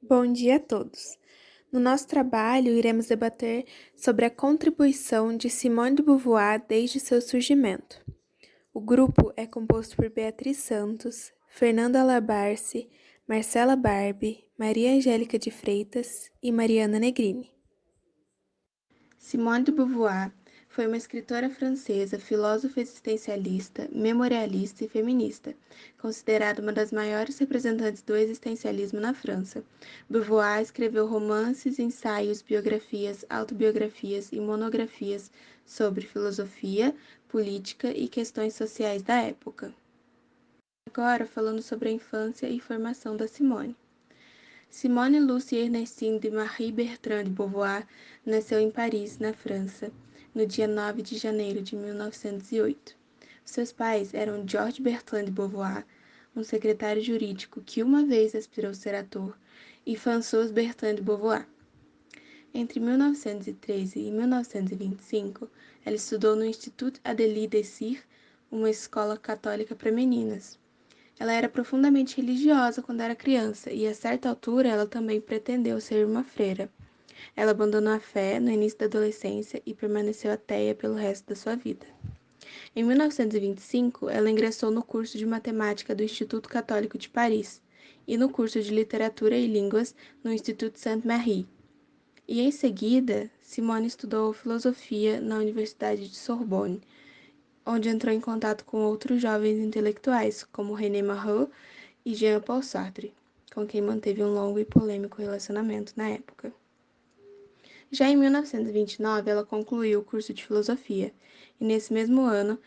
Bom dia a todos. No nosso trabalho, iremos debater sobre a contribuição de Simone de Beauvoir desde seu surgimento. O grupo é composto por Beatriz Santos, Fernanda Alabarce, Marcela Barbie, Maria Angélica de Freitas e Mariana Negrini. Simone de Beauvoir foi uma escritora francesa, filósofa existencialista, memorialista e feminista, considerada uma das maiores representantes do existencialismo na França. Beauvoir escreveu romances, ensaios, biografias, autobiografias e monografias sobre filosofia, política e questões sociais da época. Agora, falando sobre a infância e formação da Simone. Simone Lucie Ernestine de Marie Bertrand de Beauvoir nasceu em Paris, na França, no dia 9 de janeiro de 1908. Seus pais eram Georges Bertrand de Beauvoir, um secretário jurídico que uma vez aspirou ser ator, e Françoise Bertrand de Beauvoir. Entre 1913 e 1925, ela estudou no Institut Adélie Désir, uma escola católica para meninas. Ela era profundamente religiosa quando era criança e, a certa altura, ela também pretendeu ser uma freira. Ela abandonou a fé no início da adolescência e permaneceu ateia pelo resto da sua vida. Em 1925, ela ingressou no curso de matemática do Instituto Católico de Paris e no curso de literatura e línguas no Institut Sainte-Marie. E, em seguida, Simone estudou filosofia na Universidade de Sorbonne, onde entrou em contato com outros jovens intelectuais, como René Maheu e Jean-Paul Sartre, com quem manteve um longo e polêmico relacionamento na época. Já em 1929, ela concluiu o curso de filosofia, e nesse mesmo ano,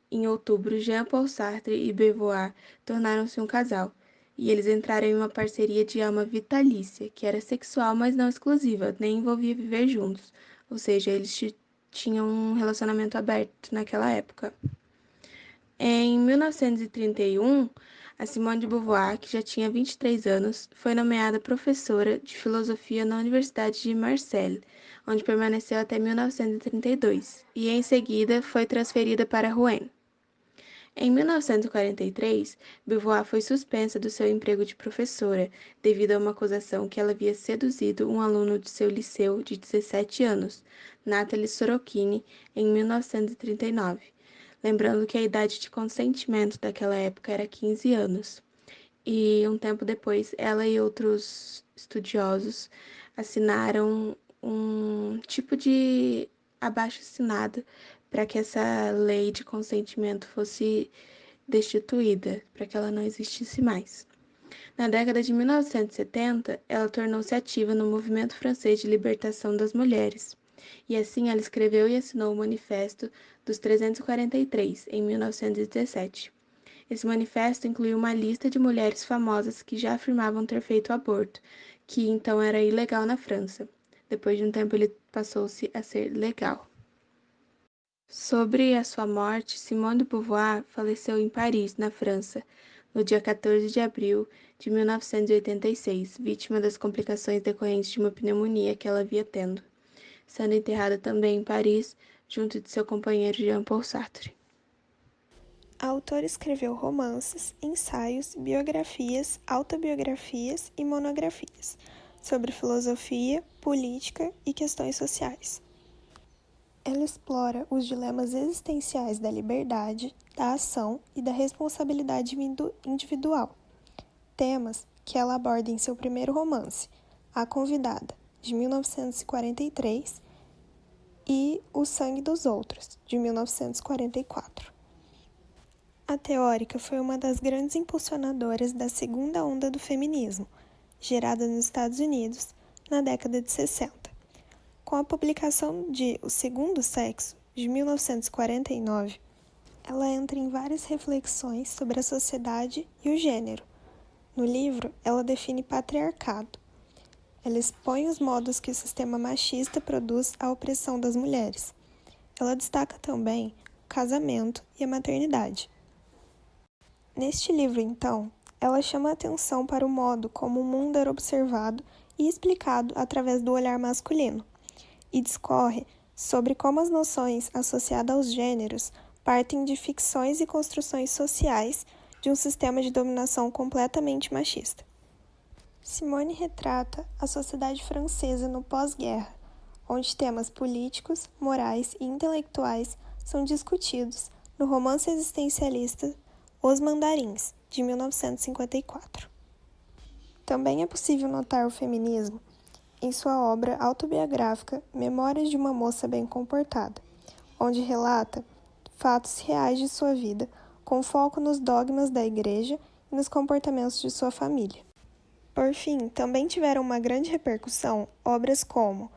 em outubro, Jean-Paul Sartre e Beauvoir tornaram-se um casal, e eles entraram em uma parceria de alma vitalícia, que era sexual, mas não exclusiva, nem envolvia viver juntos, ou seja, eles tinham um relacionamento aberto naquela época. Em 1931, a Simone de Beauvoir, que já tinha 23 anos, foi nomeada professora de filosofia na Universidade de Marseille, onde permaneceu até 1932, e em seguida foi transferida para Rouen. Em 1943, Beauvoir foi suspensa do seu emprego de professora devido a uma acusação que ela havia seduzido um aluno de seu liceu de 17 anos, Nathalie Sorokine, em 1939. Lembrando que a idade de consentimento daquela época era 15 anos. E um tempo depois, ela e outros estudiosos assinaram um tipo de abaixo-assinado para que essa lei de consentimento fosse destituída, para que ela não existisse mais. Na década de 1970, ela tornou-se ativa no movimento francês de libertação das mulheres. E assim ela escreveu e assinou o Manifesto dos 343, em 1917. Esse manifesto incluiu uma lista de mulheres famosas que já afirmavam ter feito aborto, que então era ilegal na França. Depois de um tempo ele passou-se a ser legal. Sobre a sua morte, Simone de Beauvoir faleceu em Paris, na França, no dia 14 de abril de 1986, vítima das complicações decorrentes de uma pneumonia que ela havia tendo, sendo enterrada também em Paris, junto de seu companheiro Jean-Paul Sartre. A autora escreveu romances, ensaios, biografias, autobiografias e monografias sobre filosofia, política e questões sociais. Ela explora os dilemas existenciais da liberdade, da ação e da responsabilidade individual, temas que ela aborda em seu primeiro romance, A Convidada, de 1943, e O Sangue dos Outros, de 1944. A teórica foi uma das grandes impulsionadoras da segunda onda do feminismo, gerada nos Estados Unidos na década de 60. Com a publicação de O Segundo Sexo, de 1949, ela entra em várias reflexões sobre a sociedade e o gênero. No livro, ela define patriarcado. Ela expõe os modos que o sistema machista produz a opressão das mulheres. Ela destaca também o casamento e a maternidade. Neste livro, então, ela chama a atenção para o modo como o mundo era observado e explicado através do olhar masculino, e discorre sobre como as noções associadas aos gêneros partem de ficções e construções sociais de um sistema de dominação completamente machista. Simone retrata a sociedade francesa no pós-guerra, onde temas políticos, morais e intelectuais são discutidos no romance existencialista Os Mandarins, de 1954. Também é possível notar o feminismo em sua obra autobiográfica Memórias de uma Moça Bem Comportada, onde relata fatos reais de sua vida, com foco nos dogmas da igreja e nos comportamentos de sua família. Por fim, também tiveram uma grande repercussão obras como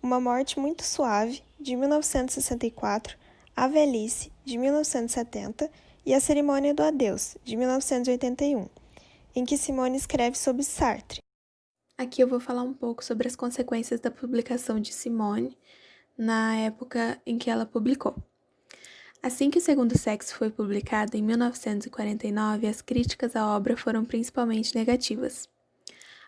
Uma Morte Muito Suave, de 1964, A Velhice, de 1970 e A Cerimônia do Adeus, de 1981, em que Simone escreve sobre Sartre. Aqui eu vou falar um pouco sobre as consequências da publicação de Simone na época em que ela publicou. Assim que O Segundo Sexo foi publicado em 1949, as críticas à obra foram principalmente negativas.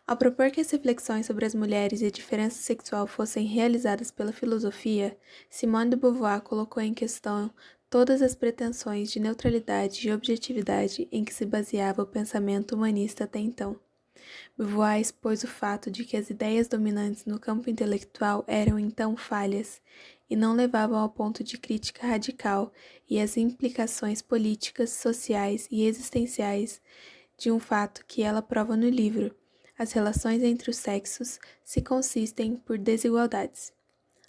Ao propor que as reflexões sobre as mulheres e a diferença sexual fossem realizadas pela filosofia, Simone de Beauvoir colocou em questão todas as pretensões de neutralidade e objetividade em que se baseava o pensamento humanista até então. Beauvoir expôs o fato de que as ideias dominantes no campo intelectual eram então falhas e não levavam ao ponto de crítica radical e as implicações políticas, sociais e existenciais de um fato que ela prova no livro. As relações entre os sexos se consistem por desigualdades.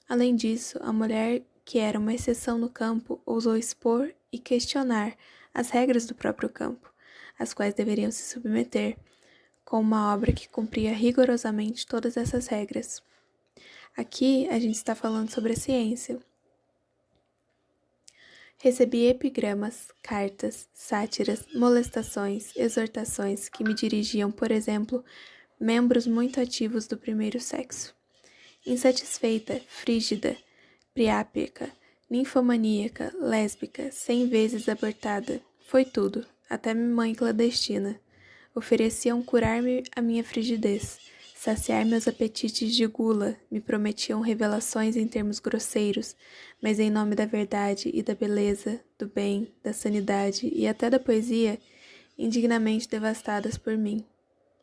Além disso, a mulher, que era uma exceção no campo, ousou expor e questionar as regras do próprio campo, às quais deveriam se submeter, com uma obra que cumpria rigorosamente todas essas regras. Aqui a gente está falando sobre a ciência. Recebi epigramas, cartas, sátiras, molestações, exortações que me dirigiam, por exemplo, membros muito ativos do primeiro sexo. Insatisfeita, frígida, priápica, ninfomaníaca, lésbica, 100 vezes abortada, foi tudo, até mãe clandestina. Ofereciam curar-me a minha frigidez, saciar meus apetites de gula, me prometiam revelações em termos grosseiros, mas em nome da verdade e da beleza, do bem, da sanidade e até da poesia, indignamente devastadas por mim.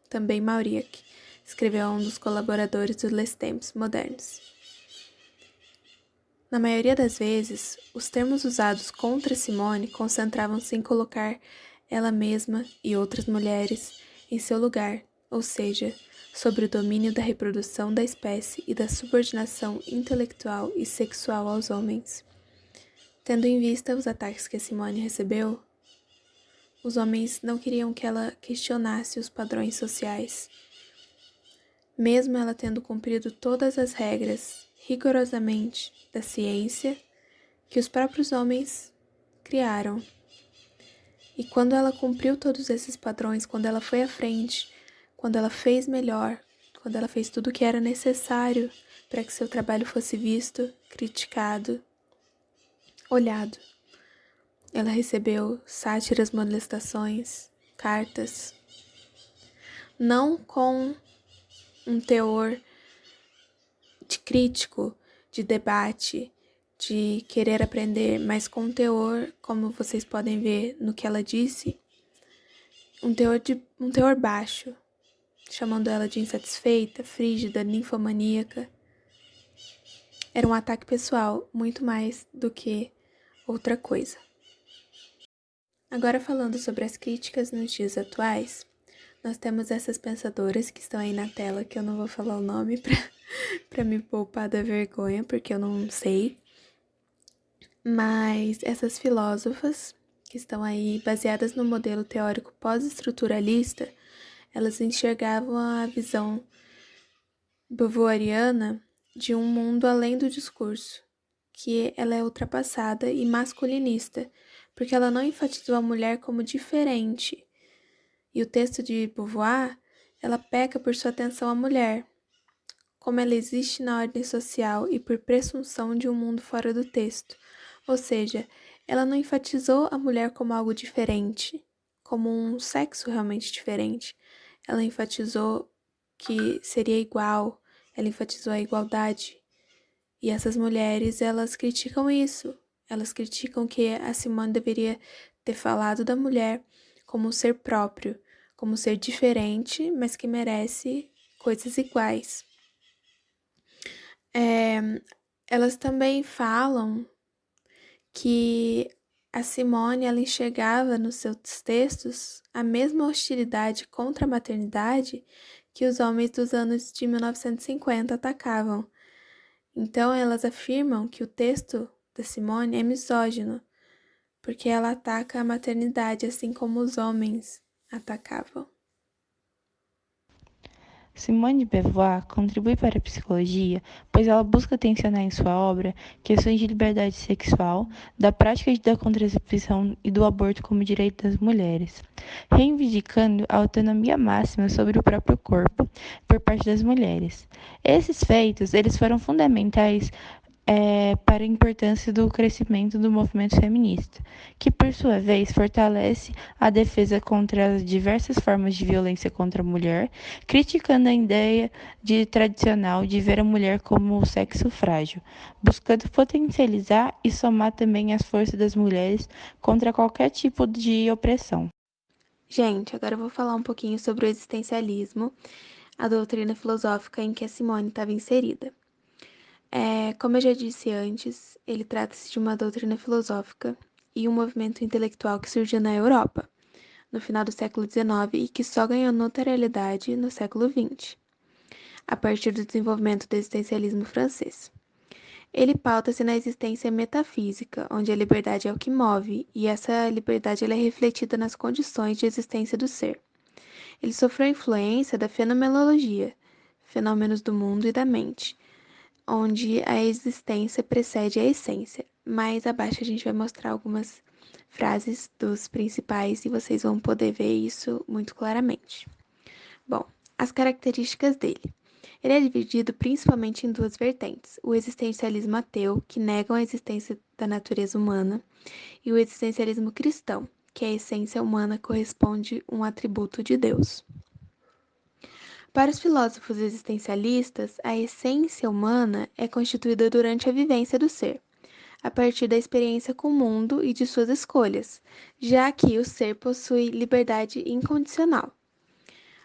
Também Mauriac, escreveu um dos colaboradores do Les Temps modernos. Na maioria das vezes, os termos usados contra Simone concentravam-se em colocar ela mesma e outras mulheres em seu lugar, ou seja, sobre o domínio da reprodução da espécie e da subordinação intelectual e sexual aos homens. Tendo em vista os ataques que Simone recebeu, os homens não queriam que ela questionasse os padrões sociais. Mesmo ela tendo cumprido todas as regras rigorosamente da ciência que os próprios homens criaram. E quando ela cumpriu todos esses padrões, quando ela foi à frente, quando ela fez melhor, quando ela fez tudo o que era necessário para que seu trabalho fosse visto, criticado, olhado, ela recebeu sátiras, molestações, cartas, não com um teor de crítico, de debate, de querer aprender, mas com um teor, como vocês podem ver no que ela disse, um teor baixo, chamando ela de insatisfeita, frígida, ninfomaníaca. Era um ataque pessoal, muito mais do que outra coisa. Agora falando sobre as críticas nos dias atuais, nós temos essas pensadoras que estão aí na tela, que eu não vou falar o nome para me poupar da vergonha, porque eu não sei. Mas essas filósofas que estão aí baseadas no modelo teórico pós-estruturalista, elas enxergavam a visão beauvoiriana de um mundo além do discurso, que ela é ultrapassada e masculinista, porque ela não enfatizou a mulher como diferente. E o texto de Beauvoir, ela peca por sua atenção à mulher, como ela existe na ordem social e por presunção de um mundo fora do texto. Ou seja, ela não enfatizou a mulher como algo diferente, como um sexo realmente diferente. Ela enfatizou que seria igual, ela enfatizou a igualdade. E essas mulheres, elas criticam isso. Elas criticam que a Simone deveria ter falado da mulher como um ser próprio, como ser diferente, mas que merece coisas iguais. Elas também falam que a Simone ela enxergava nos seus textos a mesma hostilidade contra a maternidade que os homens dos anos de 1950 atacavam. Então, elas afirmam que o texto da Simone é misógino, porque ela ataca a maternidade assim como os homens atacavam. Simone de Beauvoir contribui para a psicologia, pois ela busca tensionar em sua obra questões de liberdade sexual, da prática da contracepção e do aborto como direito das mulheres, reivindicando a autonomia máxima sobre o próprio corpo por parte das mulheres. Esses feitos, eles foram fundamentais para a importância do crescimento do movimento feminista, que, por sua vez, fortalece a defesa contra as diversas formas de violência contra a mulher, criticando a ideia tradicional de ver a mulher como o sexo frágil, buscando potencializar e somar também as forças das mulheres contra qualquer tipo de opressão. Gente, agora eu vou falar um pouquinho sobre o existencialismo, a doutrina filosófica em que a Simone estava inserida. Como eu já disse antes, ele trata-se de uma doutrina filosófica e um movimento intelectual que surgiu na Europa, no final do século XIX e que só ganhou notoriedade no século XX, a partir do desenvolvimento do existencialismo francês. Ele pauta-se na existência metafísica, onde a liberdade é o que move, e essa liberdade ela é refletida nas condições de existência do ser. Ele sofreu influência da fenomenologia, fenômenos do mundo e da mente, onde a existência precede a essência. Mais abaixo a gente vai mostrar algumas frases dos principais e vocês vão poder ver isso muito claramente. Bom, as características dele. Ele é dividido principalmente em duas vertentes: o existencialismo ateu, que negam a existência da natureza humana, e o existencialismo cristão, que a essência humana corresponde a um atributo de Deus. Para os filósofos existencialistas, a essência humana é constituída durante a vivência do ser, a partir da experiência com o mundo e de suas escolhas, já que o ser possui liberdade incondicional.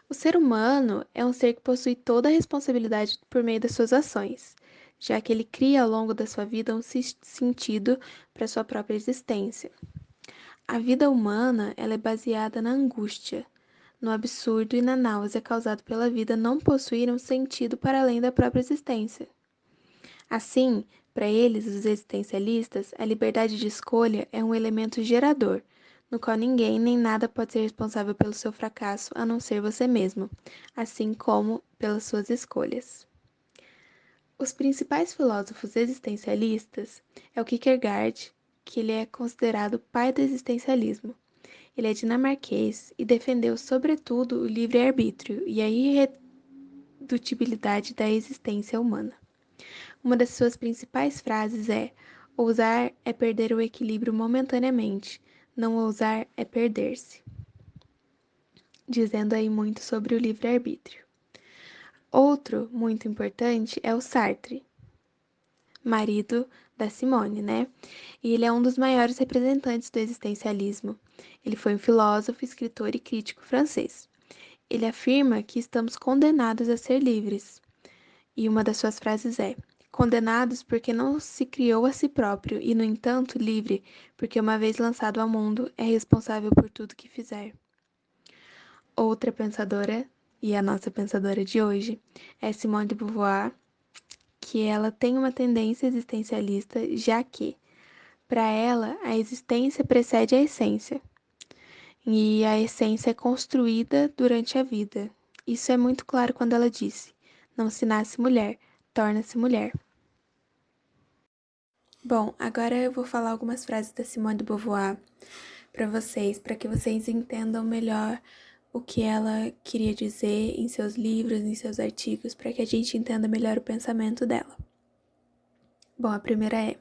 O ser humano é um ser que possui toda a responsabilidade por meio das suas ações, já que ele cria ao longo da sua vida um sentido para sua própria existência. A vida humana ela é baseada na angústia, no absurdo e na náusea causado pela vida não possuir um sentido para além da própria existência. Assim, para eles, os existencialistas, a liberdade de escolha é um elemento gerador, no qual ninguém nem nada pode ser responsável pelo seu fracasso a não ser você mesmo, assim como pelas suas escolhas. Os principais filósofos existencialistas é o Kierkegaard, que ele é considerado o pai do existencialismo. Ele é dinamarquês e defendeu, sobretudo, o livre-arbítrio e a irredutibilidade da existência humana. Uma das suas principais frases é: ousar é perder o equilíbrio momentaneamente, não ousar é perder-se. Dizendo aí muito sobre o livre-arbítrio. Outro muito importante é o Sartre, marido da Simone, né? E ele é um dos maiores representantes do existencialismo. Ele foi um filósofo, escritor e crítico francês. Ele afirma que estamos condenados a ser livres. E uma das suas frases é: condenados porque não se criou a si próprio e, no entanto, livre, porque uma vez lançado ao mundo, é responsável por tudo que fizer. Outra pensadora, e a nossa pensadora de hoje, é Simone de Beauvoir, que ela tem uma tendência existencialista, já que, para ela, a existência precede a essência. E a essência é construída durante a vida. Isso é muito claro quando ela disse: não se nasce mulher, torna-se mulher. Bom, agora eu vou falar algumas frases da Simone de Beauvoir para que vocês entendam melhor o que ela queria dizer em seus livros, em seus artigos, para que a gente entenda melhor o pensamento dela. Bom, a primeira é: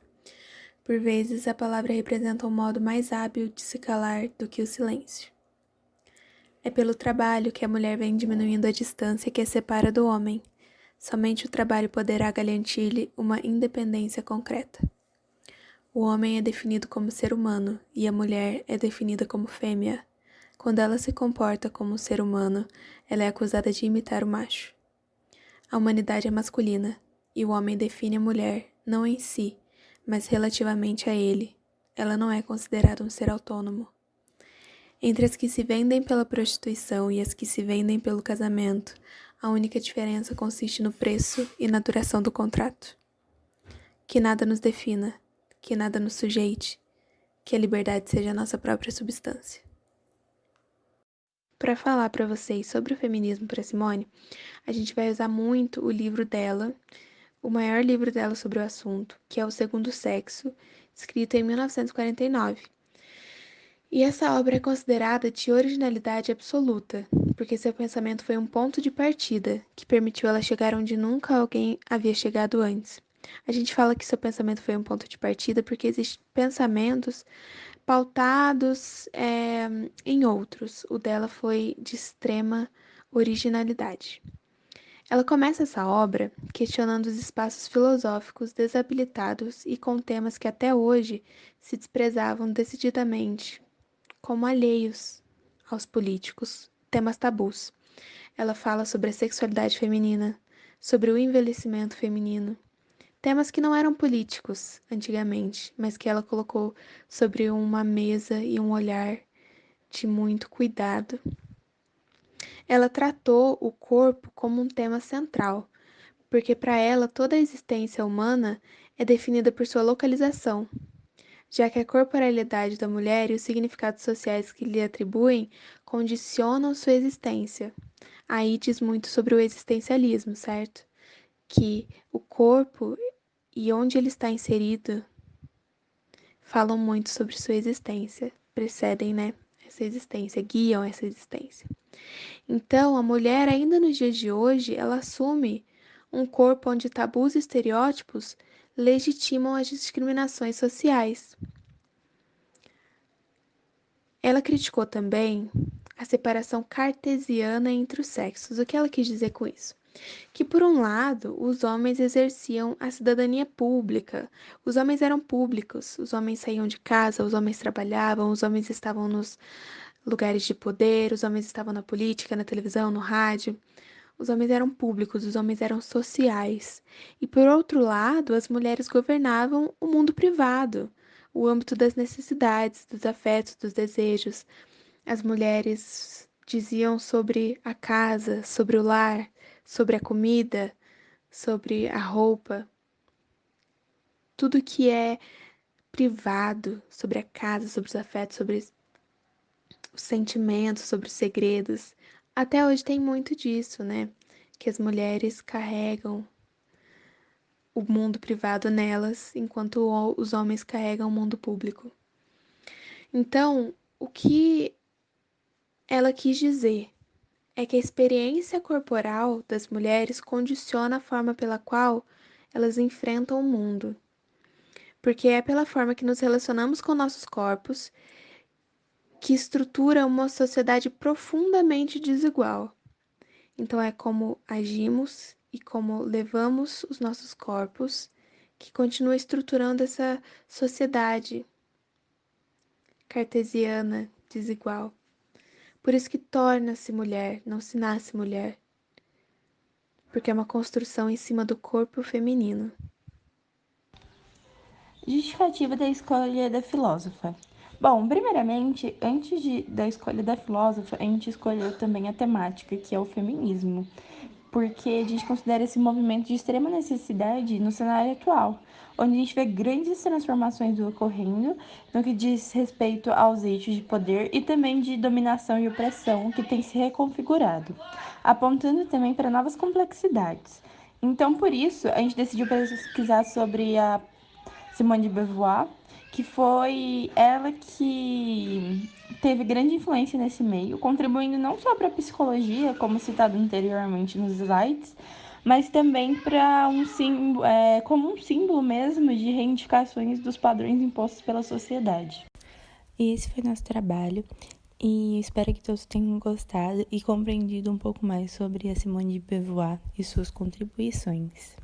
por vezes a palavra representa um modo mais hábil de se calar do que o silêncio. É pelo trabalho que a mulher vem diminuindo a distância que a separa do homem. Somente o trabalho poderá garantir-lhe uma independência concreta. O homem é definido como ser humano e a mulher é definida como fêmea. Quando ela se comporta como um ser humano, ela é acusada de imitar o macho. A humanidade é masculina, e o homem define a mulher, não em si, mas relativamente a ele. Ela não é considerada um ser autônomo. Entre as que se vendem pela prostituição e as que se vendem pelo casamento, a única diferença consiste no preço e na duração do contrato. Que nada nos defina, que nada nos sujeite, que a liberdade seja a nossa própria substância. Para falar para vocês sobre o feminismo para Simone, a gente vai usar muito o livro dela, o maior livro dela sobre o assunto, que é O Segundo Sexo, escrito em 1949. E essa obra é considerada de originalidade absoluta, porque seu pensamento foi um ponto de partida que permitiu ela chegar onde nunca alguém havia chegado antes. A gente fala que seu pensamento foi um ponto de partida porque existem pensamentos pautados em outros. O dela foi de extrema originalidade. Ela começa essa obra questionando os espaços filosóficos desabilitados e com temas que até hoje se desprezavam decididamente como alheios aos políticos, temas tabus. Ela fala sobre a sexualidade feminina, sobre o envelhecimento feminino, temas que não eram políticos antigamente, mas que ela colocou sobre uma mesa e um olhar de muito cuidado. Ela tratou o corpo como um tema central, porque para ela toda a existência humana é definida por sua localização, já que a corporalidade da mulher e os significados sociais que lhe atribuem condicionam sua existência. Aí diz muito sobre o existencialismo, certo? Que o corpo e onde ele está inserido falam muito sobre sua existência, precedem, né, essa existência, guiam essa existência. Então, a mulher, ainda nos dias de hoje, ela assume um corpo onde tabus e estereótipos legitimam as discriminações sociais. Ela criticou também a separação cartesiana entre os sexos. O que ela quis dizer com isso? Que, por um lado, os homens exerciam a cidadania pública, os homens eram públicos, os homens saíam de casa, os homens trabalhavam, os homens estavam nos lugares de poder, os homens estavam na política, na televisão, no rádio. Os homens eram públicos, os homens eram sociais. E, por outro lado, as mulheres governavam o mundo privado, o âmbito das necessidades, dos afetos, dos desejos. As mulheres diziam sobre a casa, sobre o lar, sobre a comida, sobre a roupa. Tudo que é privado, sobre a casa, sobre os afetos, sobre os sentimentos, sobre os segredos. Até hoje tem muito disso, né? Que as mulheres carregam o mundo privado nelas, enquanto os homens carregam o mundo público. Então, o que ela quis dizer é que a experiência corporal das mulheres condiciona a forma pela qual elas enfrentam o mundo. Porque é pela forma que nos relacionamos com nossos corpos que estrutura uma sociedade profundamente desigual. Então, é como agimos e como levamos os nossos corpos que continua estruturando essa sociedade cartesiana, desigual. Por isso que torna-se mulher, não se nasce mulher. Porque é uma construção em cima do corpo feminino. Justificativa da escolha da filósofa. Bom, primeiramente, da escolha da filósofa, a gente escolheu também a temática, que é o feminismo, porque a gente considera esse movimento de extrema necessidade no cenário atual, onde a gente vê grandes transformações ocorrendo no que diz respeito aos eixos de poder e também de dominação e opressão que tem se reconfigurado, apontando também para novas complexidades. Então, por isso, a gente decidiu pesquisar sobre a Simone de Beauvoir, que foi ela que teve grande influência nesse meio, contribuindo não só para a psicologia, como citado anteriormente nos slides, mas também para um símbolo, como um símbolo mesmo de reivindicações dos padrões impostos pela sociedade. E esse foi nosso trabalho, e espero que todos tenham gostado e compreendido um pouco mais sobre a Simone de Beauvoir e suas contribuições.